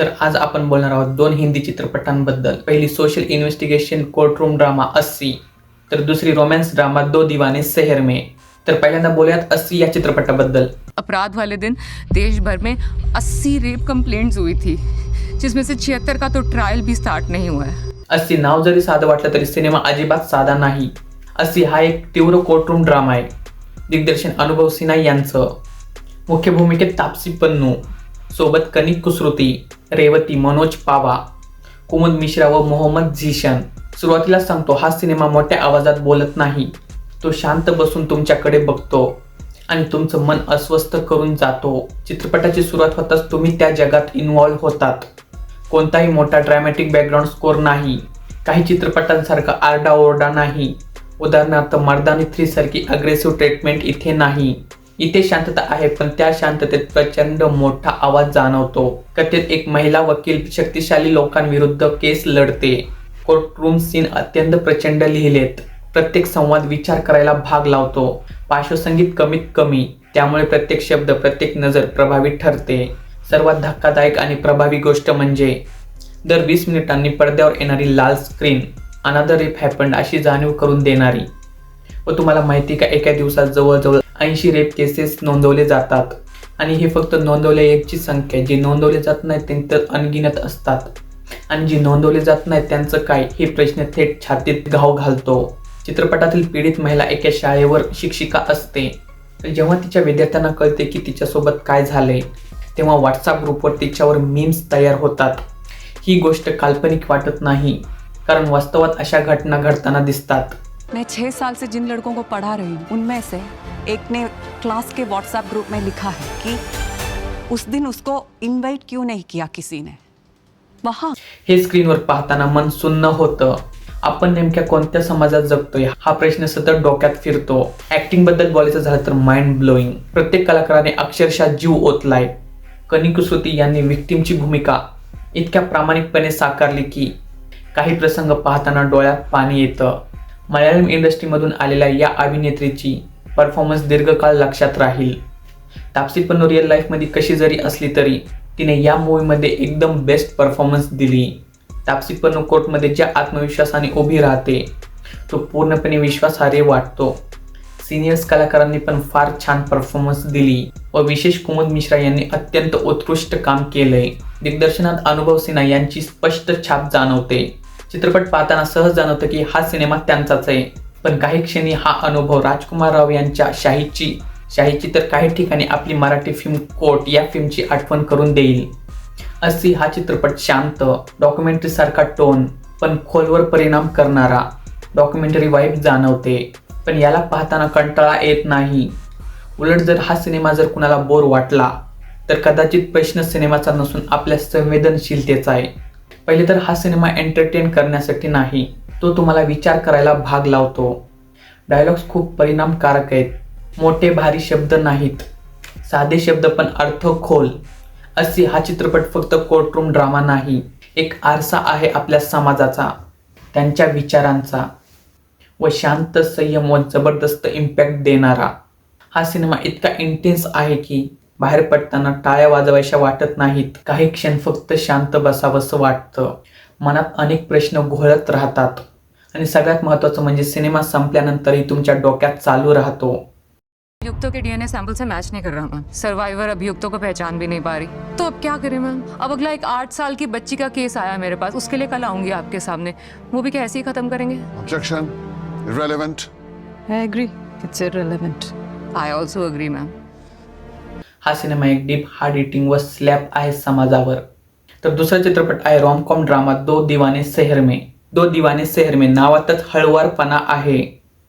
तर आज आपण बोलणार आहोत दोन हिंदी चित्रपटांबद्दल। पहिली सोशल इन्व्हेस्टिगेशन कोर्टरूम ड्रामा 80, तर दुसरी रोमॅन्स ड्रामा दो दीवाने शहर में। तर पहिल्यांदा बोलूयात 80 या चित्रपटाबद्दल। अपराध वाले दिन देश भर में 80 रेप कंप्लेंट्स हुई थी, जिसमें से 76 का तो ट्रायल भी स्टार्ट नहीं हुआ है। 80 नाव जरी साधं वाटलं तरी सिनेमा अजिबात साधा नाही। 80 हा एक तीव्र कोर्टरूम ड्रामा आहे। दिग्दर्शन अनुभव सिन्हा यांचं। मुख्य भूमिकेत तापसी पन्नू सोबत कनिक कुसरुती, रेवती, मनोज पावा, कुमुद मिश्रा व मोहम्मद झीशन। सुरुवातीला सांगतो, हा सिनेमा मोठ्या आवाजात बोलत नाही, तो शांत बसून तुमच्याकडे बघतो आणि तुमचं मन अस्वस्थ करून जातो। चित्रपटाची सुरुवात होताच तुम्ही त्या जगात इन्व्हॉल्व होतात। कोणताही मोठा ड्रॅमॅटिक बॅकग्राऊंड स्कोर नाही, काही चित्रपटांसारखा आरडाओरडा नाही। उदाहरणार्थ मर्दानी 3 सारखी अग्रेसिव्ह ट्रीटमेंट इथे नाही। इथे शांतता आहे, पण त्या शांततेत प्रचंड मोठा आवाज जाणवतो। कथेत एक महिला वकील शक्तिशाली लोकांविरुद्ध केस लढते। कोर्टरूम सीन अत्यंत प्रचंड लिहिलेत। प्रत्येक संवाद विचार करायला भाग लावतो। पार्श्वसंगीत कमीत कमी, त्यामुळे प्रत्येक शब्द, प्रत्येक नजर प्रभावी ठरते। सर्वात धक्कादायक आणि प्रभावी गोष्ट म्हणजे दर 20 मिनिटांनी पडद्यावर येणारी लाल स्क्रीन, अनदर रेप हॅपन्ड अशी जाणीव करून देणारी। व तुम्हाला माहिती का, एका दिवसात जवळजवळ 80 रेप केसेस नोंदवले जातात आणि हे फक्त नोंदवले एकची संख्या। जे नोंदवले जात नाहीत ते तर अनगिनत असतात आणि जे नोंदवले जात नाहीत त्यांचं काय, हे प्रश्न थेट छातीत घाव घालतो। चित्रपटातील पीडित महिला एका शाळेवर शिक्षिका असते। जेव्हा तिच्या विद्यार्थ्यांना कळते की तिच्यासोबत काय झालंय, तेव्हा व्हॉट्सअप ग्रुपवर तिच्यावर मीम्स तयार होतात। ही गोष्ट काल्पनिक वाटत नाही, कारण वास्तवात अशा घटना घडताना दिसतात। मैं 6 साल से जिन लड़कों को पढ़ा रही हूँ, उनमें से एक ने क्लास के व्हाट्सएप ग्रुप में लिखा है कि उस दिन उसको इनवाइट क्यों नहीं किया किसी ने। वहाँ हे स्क्रीनवर पाहताना मन सुन्न होतं। आपण नेमक्या कोणत्या समाजात जगतोय हा प्रश्न सतत डोक्यात फिरतो। ऍक्टिंग बद्दल बोलायचं झालं तर माइंड ब्लोईंग। प्रत्येक कलाकाराने अक्षरशः जीव ओतलाय। कनिक कुसरुती यांनी विक्टिमची भूमिका इतक्या प्रामाणिकपणे साकारली की काही प्रसंग पाहताना डोळ्यात पाणी येतं। मल्याळम इंडस्ट्रीमधून आलेल्या या अभिनेत्रीची परफॉर्मन्स दीर्घकाळ लक्षात राहील। तापसी पन्नू रिअल लाईफमध्ये कशी जरी असली तरी तिने या मूवीमध्ये एकदम बेस्ट परफॉर्मन्स दिली। तापसी पन्नू कोर्टमध्ये ज्या आत्मविश्वासाने उभी राहते तो पूर्णपणे विश्वासार्ह वाटतो। सिनियर्स कलाकारांनी पण फार छान परफॉर्मन्स दिली व विशेष कुमुद मिश्रा यांनी अत्यंत उत्कृष्ट काम केलंय। दिग्दर्शनात अनुभव सिन्हा यांची स्पष्ट छाप जाणवते। चित्रपट पाहताना सहज जाणवतं की हा सिनेमा त्यांचाच आहे, पण काही क्षणी हा अनुभव राजकुमार राव यांच्या शाहीची तर काही ठिकाणी आपली मराठी फिल्म कोर्ट या फिल्मची आठवण करून देईल। 80 हा चित्रपट शांत, डॉक्युमेंटरी सारखा टोन पण खोलवर परिणाम करणारा डॉक्युमेंटरी वाईब जाणवते, पण याला पाहताना कंटाळा येत नाही। उलट जर हा सिनेमा जर कुणाला बोर वाटला तर कदाचित प्रश्न सिनेमाचा नसून आपल्या संवेदनशीलतेचा आहे। पहिले तर हा सिनेमा एंटरटेन करण्यासाठी नाही, तो तुम्हाला विचार करायला भाग लावतो। डायलॉग्स खूप परिणामकारक आहेत। मोठे भारी शब्द नाहीत, साधे शब्द पण अर्थ खोल। 80 हा चित्रपट फक्त कोर्टरूम ड्रामा नाही, एक आरसा आहे आपल्या समाजाचा, त्यांच्या विचारांचा व शांत, संयम व जबरदस्त इम्पॅक्ट देणारा। हा सिनेमा इतका इंटेन्स आहे की बाहेर पडताना टाळ्या वाजवायच्या वाटत नाहीत। काही क्षण फक्त शांत बसावंसं वाटतं। मनात अनेक प्रश्न घोळत राहतात आणि सगळ्यात महत्त्वाचं म्हणजे सिनेमा संपल्यानंतरही तुमच्या डोक्यात चालू राहतो। अभियुक्तों के डीएनए सैंपल से मैच नहीं कर रहा मैम। सर्वाइवर अभियुक्तों को पहचान भी नहीं पा रही, तो अब क्या करें मैम। अब अगला एक 8 साल की बच्ची का केस आया मेरे पास, उसके लिए कल आऊंगी आपके सामने। वो भी क्या ऐसे ही खत्म करेंगे? Objection. Irrelevant. I agree, it's irrelevant. I also agree ma'am. हा सिनेमा एक डीप हार्ड हिटिंग व स्लॅप आहे समाजावर। तर दुसरा चित्रपट आहे रॉमकॉम ड्रामा दो दीवाने शहर में। दो दीवाने शहर में नावातच हळुवारपणा आहे।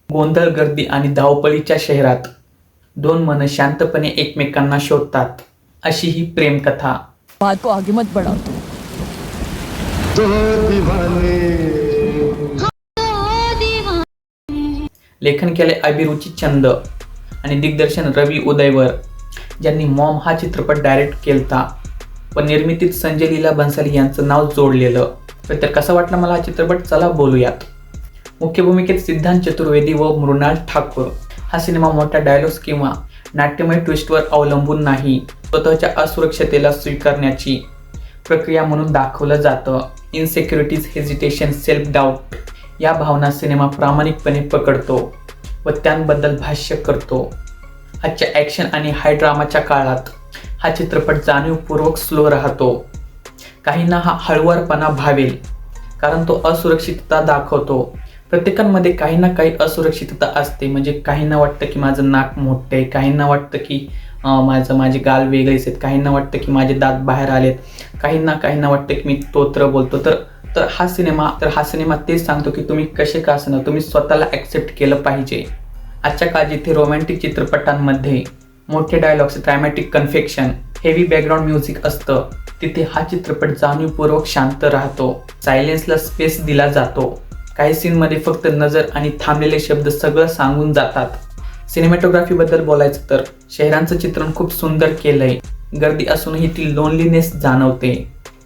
गोंधळ, गर्दी आणि धावपळीच्या शहरात दोन मन शांतपणे एकमेकांना शोधतात, अशी ही प्रेमकथा। बात को आगे मत बढ़ाओ तुम। लेखन केले अभिरुची चंद आणि दिग्दर्शन रवी उदयवर, ज्यांनी मॉम हा चित्रपट डायरेक्ट केलता व निर्मितीत संजय लीला बन्साली यांचं नाव जोडलेलं। तर कसा वाटला मला हा चित्रपट, चला बोलूयात। मुख्य भूमिकेत सिद्धांत चतुर्वेदी व मृणाल ठाकूर। हा सिनेमा मोठ्या डायलॉग्स किंवा नाट्यमय ट्विस्टवर अवलंबून नाही, स्वतःच्या असुरक्षतेला स्वीकारण्याची प्रक्रिया म्हणून दाखवलं जातं. इनसेक्युरिटीज, हेजिटेशन, सेल्फ डाऊट या भावना सिनेमा प्रामाणिकपणे पकडतो व त्यांबद्दल भाष्य करतो. आजच्या ॲक्शन आणि हाय ड्रामाच्या काळात हा चित्रपट जाणीवपूर्वक स्लो राहतो. काहींना हा हळुवारपणा भावेल कारण तो असुरक्षितता दाखवतो. प्रत्येकांमध्ये काही ना काही असुरक्षितता असते. म्हणजे काहींना वाटतं की माझं नाक मोठं आहे, काहींना वाटतं की माझे गाल वेगळेच आहेत, काहींना वाटतं की माझे दात बाहेर आलेत, काहींना वाटतं की मी तोत्र बोलतो. तर हा सिनेमा तेच सांगतो की तुम्ही कसे का असणार, तुम्ही स्वतःला ॲक्सेप्ट केलं पाहिजे. आजच्या काळात जिथे रोमॅन्टिक चित्रपटांमध्ये मोठे dialogues, dramatic confection, heavy background music असतं, तिथे हा चित्रपट जाणीवपूर्वक शांत राहतो. सायलेन्सला स्पेस दिला जातो. काही सीनमध्ये फक्त नजर आणि थांबलेले शब्द सगळं सांगून जातात. सिनेमॅटोग्राफीबद्दल बोलायचं तर शहरांचं चित्रण खूप सुंदर केलंय. गर्दी असूनही ती लोनलीनेस जाणवते.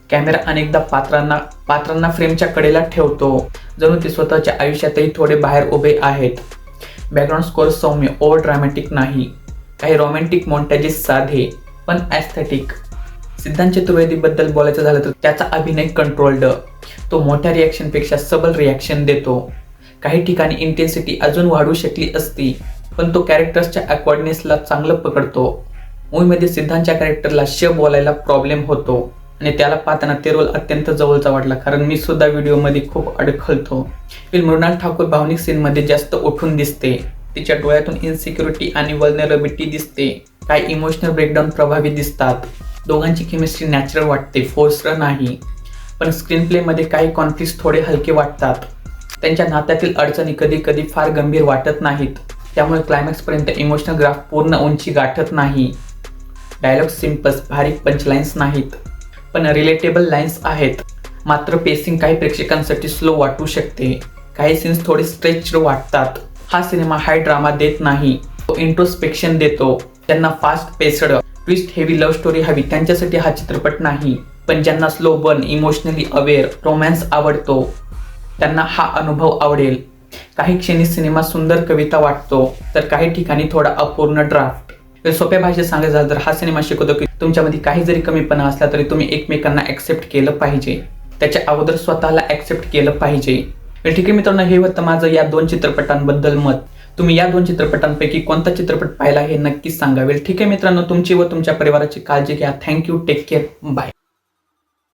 कॅमेरा अनेकदा पात्रांना फ्रेमच्या कडेला ठेवतो, जणू ते स्वतःच्या आयुष्यातही थोडे बाहेर उभे आहेत. बॅकग्राऊंड स्कोअर सौम्य, ओव्हर ड्रॅमॅटिक नाही. काही रोमॅन्टिक मॉन्टॅजेस साधे पण ॲस्थेटिक. सिद्धांत चतुर्वेदीबद्दल बोलायचं झालं तर त्याचा अभिनय कंट्रोल्ड. तो मोठ्या रिॲक्शनपेक्षा सबल रिॲक्शन देतो. काही ठिकाणी इंटेन्सिटी अजून वाढू शकली असती, पण तो कॅरेक्टर्सच्या अक्वर्डनेसला चांगलं पकडतो. मूवीमध्ये सिद्धांतच्या कॅरेक्टरला बोलायला प्रॉब्लेम होतो आणि त्याला पाहताना ते रोल अत्यंत जवळचा वाटला, कारण मी सुद्धा व्हिडिओमध्ये खूप अडखळतो. मृणाल ठाकूर भावनिक सीनमध्ये जास्त उठून दिसते. तिच्या डोळ्यातून इनसिक्युरिटी आणि वल्नरेबिलिटी दिसते. काही इमोशनल ब्रेकडाऊन प्रभावी दिसतात. दोघांची केमिस्ट्री नॅचरल वाटते, फोर्स्ड नाही. पण स्क्रीन प्लेमध्ये काही कॉन्फ्लिक्ट्स थोडे हलके वाटतात. त्यांच्या नात्यातील अडचणी कधी कधी फार गंभीर वाटत नाहीत. त्यामुळे क्लायमॅक्सपर्यंत इमोशनल ग्राफ पूर्ण उंची गाठत नाही. डायलॉग सिम्पल्स, भारी पंचलाईन्स नाहीत, पण रिलेटेबल लाईन्स आहेत. मात्र पेसिंग काही प्रेक्षकांसाठी स्लो वाटू शकते. काही सीन्स थोडे स्ट्रेच्ड वाटतात. हा सिनेमा हाय ड्रामा देत नाही, तो इंट्रोस्पेक्शन देतो. त्यांना fast paced, twist heavy love story हवी त्यांच्यासाठी हा चित्रपट नाही. पण ज्यांना slow burn, emotionally aware romance आवडतो त्यांना हा अनुभव आवडेल. काही क्षणी सिनेमा सुंदर कविता वाटतो, तर काही ठिकाणी थोडा अपूर्ण ड्राफ्ट. सोप्या भाषेत सांगायचं झालं तर हा सिनेमा शिकवतो की तुमच्यामध्ये काही जरी कमीपणा असला तरी तुम्ही एकमेकांना ॲक्सेप्ट केलं पाहिजे. त्याच्या अगोदर स्वतःला ॲक्सेप्ट केलं पाहिजे. ठीक आहे मित्रांनो, हे होतं माझं या 2 चित्रपटांबद्दल मत. तुम्ही या 2 चित्रपटांपैकी कोणता चित्रपट पाहिला हे नक्कीच सांगावेल. ठीक आहे मित्रांनो, तुमची व तुमच्या परिवाराची काळजी घ्या. Thank you, take care, bye.